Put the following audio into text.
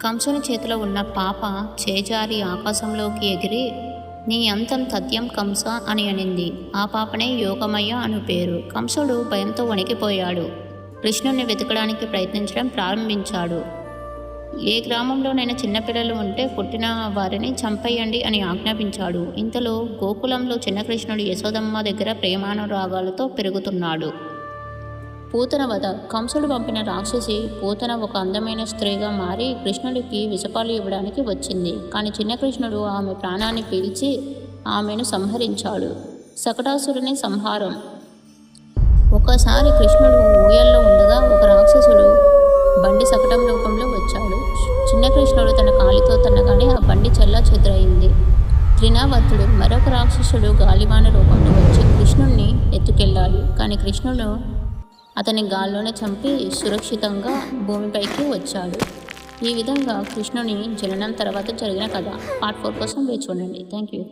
కంసుని చేతిలో ఉన్న పాప చేజారి ఆకాశంలోకి ఎగిరి నీ అంతం తథ్యం కంస అని అనింది. ఆ పాపనే యోగమయ్య అను పేరు. కంసుడు భయంతో వణికిపోయాడు. కృష్ణుణ్ణి వెతకడానికి ప్రయత్నించడం ప్రారంభించాడు. ఏ గ్రామంలోనైనా చిన్నపిల్లలు ఉంటే పుట్టిన వారిని చంపేయండి అని ఆజ్ఞాపించాడు. ఇంతలో గోకులంలో చిన్న కృష్ణుడు యశోదమ్మ దగ్గర ప్రేమానురాగాలతో పెరుగుతున్నాడు. పూతన వధ. కంసుడు పంపిన రాక్షసి పూతన ఒక అందమైన స్త్రీగా మారి కృష్ణుడికి విషపాలు ఇవ్వడానికి వచ్చింది. కానీ చిన్న కృష్ణుడు ఆమె ప్రాణాన్ని పీల్చి ఆమెను సంహరించాడు. శకటాసురుని సంహారం. ఒకసారి కృష్ణుడు ఊయల్లో ఉండగా ఒక రాక్షసుడు బండి శకటం రూపంలో వచ్చాడు. చిన్న కృష్ణుడు తన కాలితో తన్నగానే ఆ బండి చెల్లా చెదురైంది. త్రినావత్తుడు మరొక రాక్షసుడు గాలివాన రూపంలో వచ్చి కృష్ణుణ్ణి ఎత్తుకెళ్ళాడు. కానీ కృష్ణుడు అతని గాల్లోనే చంపి సురక్షితంగా భూమిపైకి వచ్చాడు. ఈ విధంగా కృష్ణుని జననం తర్వాత జరిగిన కథ. పార్ట్ 4 కోసం వేచి ఉండండి. Thank you.